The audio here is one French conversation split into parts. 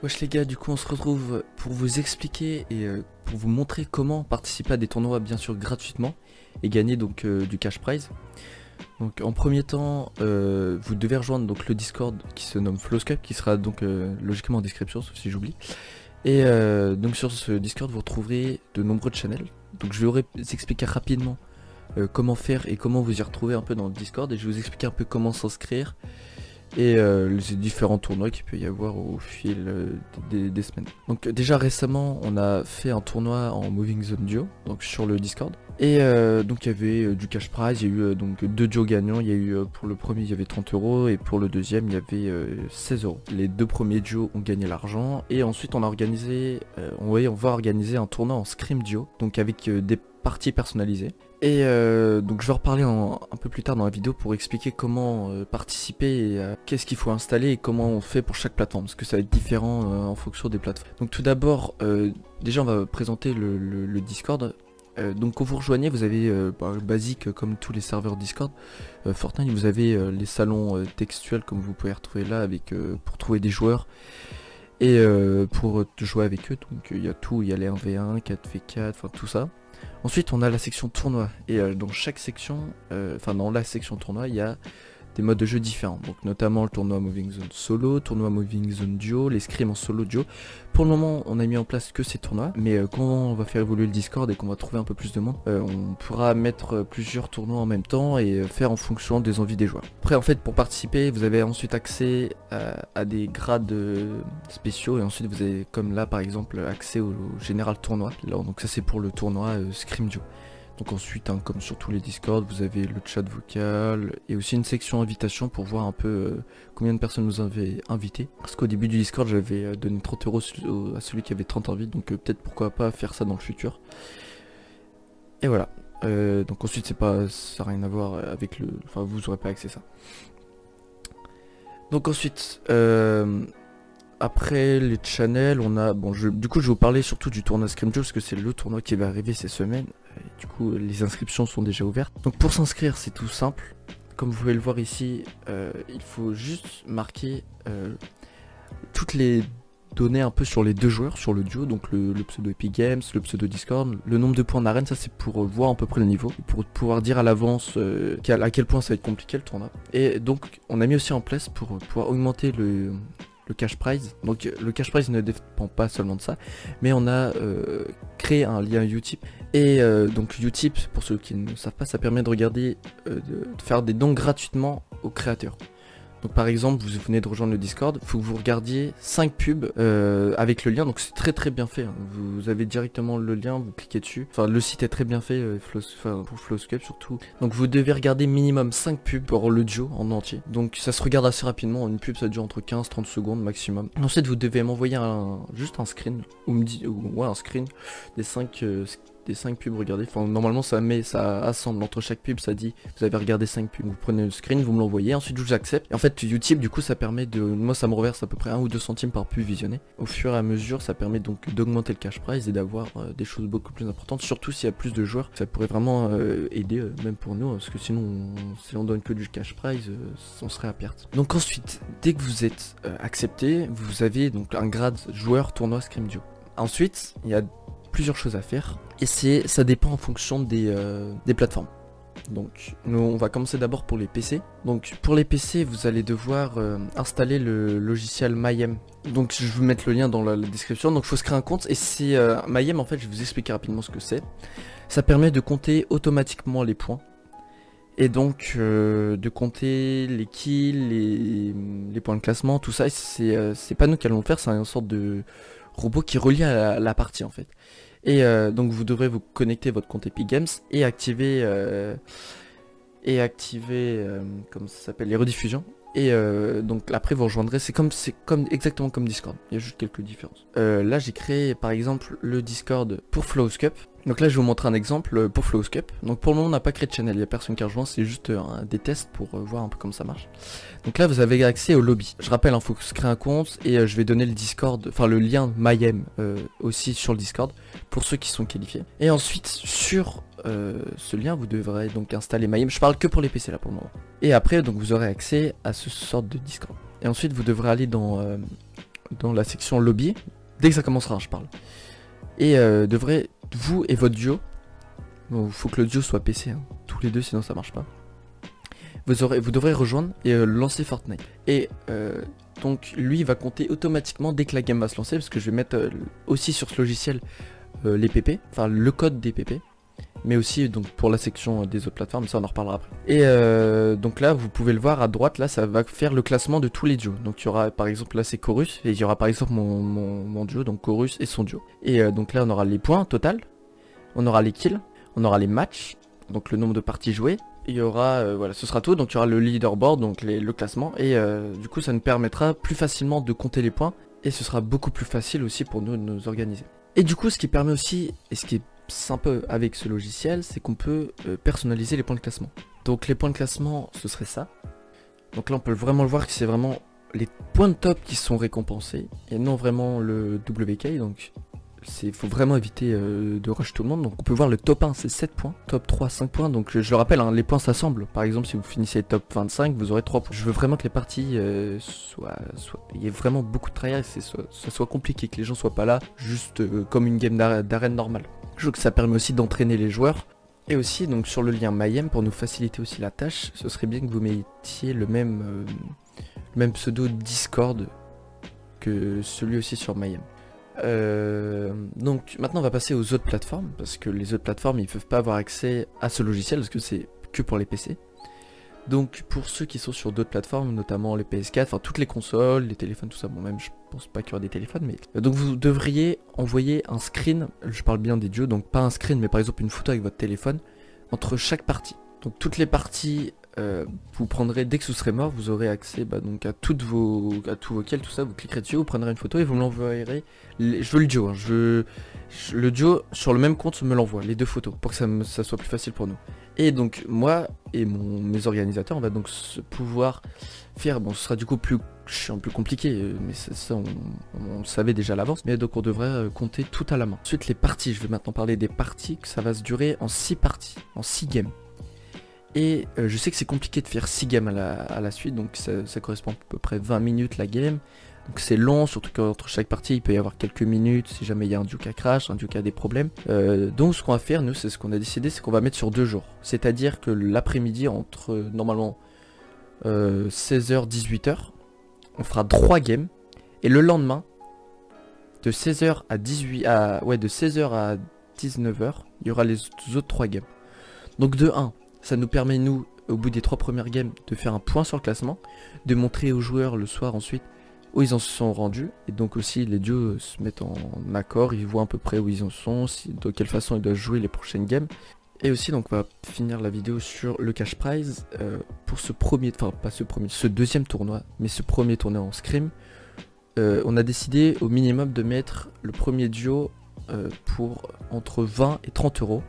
Wesh les gars, du coup on se retrouve pour vous expliquer et pour vous montrer comment participer à des tournois bien sûr gratuitement et gagner donc du cash prize. Donc en premier temps, vous devez rejoindre donc le Discord qui se nomme Flowscup, qui sera donc logiquement en description sauf si j'oublie. Et donc sur ce Discord vous retrouverez de nombreux channels. Donc je vais vous expliquer rapidement comment faire et comment vous y retrouver un peu dans le Discord, et je vais vous expliquer un peu comment s'inscrire et les différents tournois qu'il peut y avoir au fil des semaines. Donc déjà récemment on a fait un tournoi en Moving Zone Duo, donc sur le Discord, et donc il y avait du cash prize. Il y a eu donc deux duos gagnants. Il y a eu pour le premier il y avait 30 € et pour le deuxième il y avait 16 €. Les deux premiers duos ont gagné l'argent, et ensuite on a organisé on va organiser un tournoi en Scrim Duo, donc avec des parties personnalisées. Et donc je vais en reparler un peu plus tard dans la vidéo pour expliquer comment participer et qu'est-ce qu'il faut installer et comment on fait pour chaque plateforme, parce que ça va être différent en fonction des plateformes. Donc tout d'abord, déjà on va présenter le Discord. Donc quand vous rejoignez, vous avez basique comme tous les serveurs Discord Fortnite, vous avez les salons textuels comme vous pouvez retrouver là avec pour trouver des joueurs et pour jouer avec eux. Donc il y a tout, il y a les 1v1, 4v4, enfin tout ça. Ensuite on a la section tournoi, et dans chaque section, dans la section tournoi il y a des modes de jeu différents, donc notamment le tournoi Moving Zone solo, tournoi Moving Zone duo, les scrims en solo duo. Pour le moment on a mis en place que ces tournois, mais quand on va faire évoluer le Discord et qu'on va trouver un peu plus de monde, on pourra mettre plusieurs tournois en même temps et faire en fonction des envies des joueurs. Après en fait pour participer vous avez ensuite accès à des grades spéciaux, et ensuite vous avez comme là par exemple accès au général tournoi. Alors, donc ça c'est pour le tournoi Scrim duo. Donc ensuite, comme sur tous les Discord, vous avez le chat vocal et aussi une section invitation pour voir un peu combien de personnes vous avez invité. Parce qu'au début du Discord, j'avais donné 30 € à celui qui avait 30 invites, donc peut-être pourquoi pas faire ça dans le futur. Et voilà. Donc ensuite, ça n'a rien à voir avec le... Enfin, vous n'aurez pas accès à ça. Donc ensuite... après les channels, on a... Bon, du coup, je vais vous parler surtout du tournoi Scrim Duo, parce que c'est le tournoi qui va arriver ces semaines. Et du coup, les inscriptions sont déjà ouvertes. Donc pour s'inscrire, c'est tout simple. Comme vous pouvez le voir ici, il faut juste marquer toutes les données un peu sur les deux joueurs, sur le duo. Donc le pseudo Epic Games, le pseudo Discord, le nombre de points d'arène, ça c'est pour voir à peu près le niveau. Pour pouvoir dire à l'avance à quel point ça va être compliqué le tournoi. Et donc on a mis aussi en place pour pouvoir augmenter le cash prize. Donc le cash prize ne dépend pas seulement de ça, mais on a créé un lien Utip, et donc Utip, pour ceux qui ne savent pas, ça permet de regarder, de faire des dons gratuitement aux créateurs. Donc par exemple, vous venez de rejoindre le Discord, il faut que vous regardiez 5 pubs avec le lien, donc c'est très bien fait, hein. Vous avez directement le lien, vous cliquez dessus. Enfin le site est très bien fait, pour Flowscup surtout. Donc vous devez regarder minimum 5 pubs pour le duo en entier. Donc ça se regarde assez rapidement, une pub ça dure entre 15-30 secondes maximum. Ensuite vous devez m'envoyer juste un screen, ou un screen des 5 pubs regardez. Enfin normalement ça assemble entre chaque pub, ça dit vous avez regardé 5 pubs. Vous prenez le screen, vous me l'envoyez, ensuite je vous accepte. Et en fait Utip du coup ça permet de... Moi ça me reverse à peu près 1 ou 2 centimes par pub visionnée. Au fur et à mesure ça permet donc d'augmenter le cash prize et d'avoir des choses beaucoup plus importantes. Surtout s'il y a plus de joueurs, ça pourrait vraiment aider même pour nous, parce que sinon si on donne que du cash prize, on serait à perte. Donc ensuite dès que vous êtes accepté, vous avez donc un grade joueur tournoi Scrim Duo. Ensuite il y a plusieurs choses à faire, et ça dépend en fonction des plateformes. Donc nous on va commencer d'abord pour les PC. Donc pour les PC vous allez devoir installer le logiciel Mayhem. Donc je vais vous mettre le lien dans la description. Donc il faut se créer un compte, et c'est Mayhem, en fait je vais vous expliquer rapidement ce que c'est. Ça permet de compter automatiquement les points, et donc de compter les kills, les points de classement, tout ça. C'est pas nous qui allons le faire, c'est une sorte de robot qui relie à la partie en fait. Et donc vous devrez vous connecter votre compte Epic Games et activer comme ça s'appelle, les rediffusions. Et donc après vous rejoindrez, c'est exactement comme Discord, il y a juste quelques différences. Là j'ai créé par exemple le Discord pour Flowscup. Donc là je vais vous montrer un exemple pour Flowscup. Donc pour le moment on n'a pas créé de channel, il n'y a personne qui a rejoint, c'est juste des tests pour voir un peu comment ça marche. Donc là vous avez accès au lobby. Je rappelle, il faut se créer un compte, et je vais donner le Discord, enfin le lien Mayhem aussi sur le Discord pour ceux qui sont qualifiés. Et ensuite sur ce lien vous devrez donc installer Mayhem. Je parle que pour les PC là pour le moment. Et après donc vous aurez accès à ce sort de Discord. Et ensuite vous devrez aller dans dans la section lobby, dès que ça commencera, je parle. Et devrez, vous et votre duo, bon, faut que le duo soit PC, hein, tous les deux, sinon ça marche pas. Vous devrez rejoindre et lancer Fortnite. Et donc lui va compter automatiquement dès que la game va se lancer, parce que je vais mettre aussi sur ce logiciel les PP, enfin le code des PP, mais aussi donc pour la section des autres plateformes, ça on en reparlera après. Et donc là vous pouvez le voir à droite, là ça va faire le classement de tous les duos. Donc il y aura par exemple là c'est Chorus, et il y aura par exemple mon duo, donc Chorus et son duo. Et donc là on aura les points total, on aura les kills, on aura les matchs, donc le nombre de parties jouées. Il y aura, voilà, ce sera tout, donc il y aura le leaderboard, donc le classement, et du coup ça nous permettra plus facilement de compter les points, et ce sera beaucoup plus facile aussi pour nous de nous organiser. Et du coup ce qui permet aussi, et ce qui est sympa avec ce logiciel, c'est qu'on peut personnaliser les points de classement. Donc les points de classement, ce serait ça. Donc là on peut vraiment le voir que c'est vraiment les points de top qui sont récompensés, et non vraiment le WK, donc... Il faut vraiment éviter de rush tout le monde. Donc on peut voir le top 1 c'est 7 points, top 3 5 points, donc je le rappelle hein, les points s'assemblent. Par exemple si vous finissez top 25 vous aurez 3 points. Je veux vraiment que les parties il y ait vraiment beaucoup de tryhard, ça soit compliqué, que les gens soient pas là juste comme une game d'arène normale. Je veux que ça permet aussi d'entraîner les joueurs. Et aussi donc sur le lien MyM, pour nous faciliter aussi la tâche, ce serait bien que vous mettiez le même pseudo Discord que celui aussi sur MyM. Donc maintenant on va passer aux autres plateformes, parce que les autres plateformes ils peuvent pas avoir accès à ce logiciel parce que c'est que pour les PC. Donc pour ceux qui sont sur d'autres plateformes, notamment les PS4, enfin toutes les consoles, les téléphones, tout ça, bon même je pense pas qu'il y aura des téléphones, mais... Donc vous devriez envoyer un screen, je parle bien des duos, donc pas un screen mais par exemple une photo avec votre téléphone, entre chaque partie. Donc toutes les parties... vous prendrez, dès que vous serez mort, vous aurez accès donc à tous vos kills, tout ça, vous cliquerez dessus, vous prendrez une photo et vous me l'envoyerez. Je veux le duo, hein, le duo sur le même compte me l'envoie, les deux photos, pour que ça soit plus facile pour nous. Et donc moi et mes organisateurs, on va donc pouvoir faire, bon ce sera du coup plus chiant, plus compliqué, mais ça on le savait déjà à l'avance, mais donc on devrait compter tout à la main. Ensuite les parties, je vais maintenant parler des parties, que ça va se durer en 6 parties, en 6 games. Et je sais que c'est compliqué de faire 6 games à la suite, donc ça correspond à peu près 20 minutes la game. Donc c'est long, surtout qu'entre chaque partie il peut y avoir quelques minutes si jamais il y a un duo qui crash, un duo qui a des problèmes. Donc ce qu'on va faire, nous, c'est ce qu'on a décidé, c'est qu'on va mettre sur 2 jours. C'est-à-dire que l'après-midi, entre normalement 16h, 18h, on fera 3 games. Et le lendemain, de 16h à 19h, il y aura les autres 3 games. Donc de 1. Ça nous permet, nous, au bout des 3 premières games, de faire un point sur le classement, de montrer aux joueurs le soir ensuite où ils en se sont rendus, et donc aussi les duos se mettent en accord, ils voient à peu près où ils en sont, de quelle façon ils doivent jouer les prochaines games. Et aussi donc on va finir la vidéo sur le cash prize pour ce premier, enfin pas ce premier, ce deuxième tournoi, mais ce premier tournoi en scrim. On a décidé au minimum de mettre le premier duo pour entre 20 et 30 euros.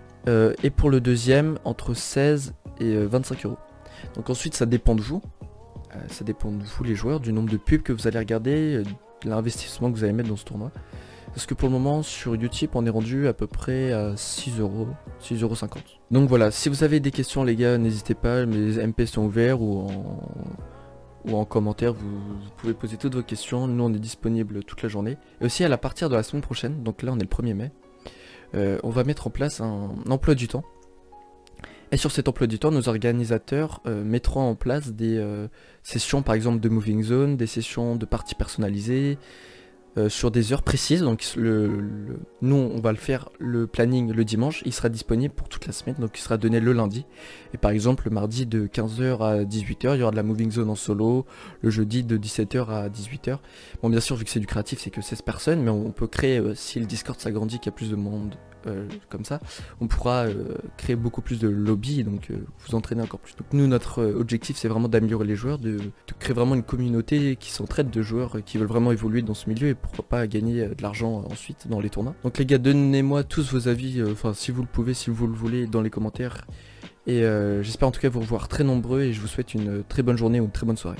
Et pour le deuxième entre 16 et 25 euros. Donc ensuite ça dépend de vous, les joueurs, du nombre de pubs que vous allez regarder, de l'investissement que vous allez mettre dans ce tournoi. Parce que pour le moment sur Utip on est rendu à peu près à 6 euros, 6,50 €. Donc voilà, si vous avez des questions les gars, n'hésitez pas, mes MP sont ouverts ou en commentaire, vous pouvez poser toutes vos questions, nous on est disponible toute la journée. Et aussi à partir de la semaine prochaine, donc là on est le 1er mai, on va mettre en place un emploi du temps. Et sur cet emploi du temps, nos organisateurs mettront en place des sessions par exemple de Moving Zone, des sessions de parties personnalisées, sur des heures précises. Donc nous on va le faire, le planning le dimanche, il sera disponible pour toute la semaine, donc il sera donné le lundi. Et par exemple le mardi de 15h à 18h, il y aura de la Moving Zone en solo, le jeudi de 17h à 18h. Bon bien sûr vu que c'est du créatif c'est que 16 personnes, mais on peut créer, si le Discord s'agrandit, qu'il y a plus de monde comme ça, on pourra créer beaucoup plus de lobby, donc vous entraîner encore plus. Donc nous notre objectif c'est vraiment d'améliorer les joueurs, de créer vraiment une communauté qui s'entraide, de joueurs qui veulent vraiment évoluer dans ce milieu et pourquoi pas gagner de l'argent ensuite dans les tournois. Donc les gars, donnez-moi tous vos avis, enfin si vous le pouvez, si vous le voulez, dans les commentaires. Et j'espère en tout cas vous revoir très nombreux et je vous souhaite une très bonne journée ou une très bonne soirée.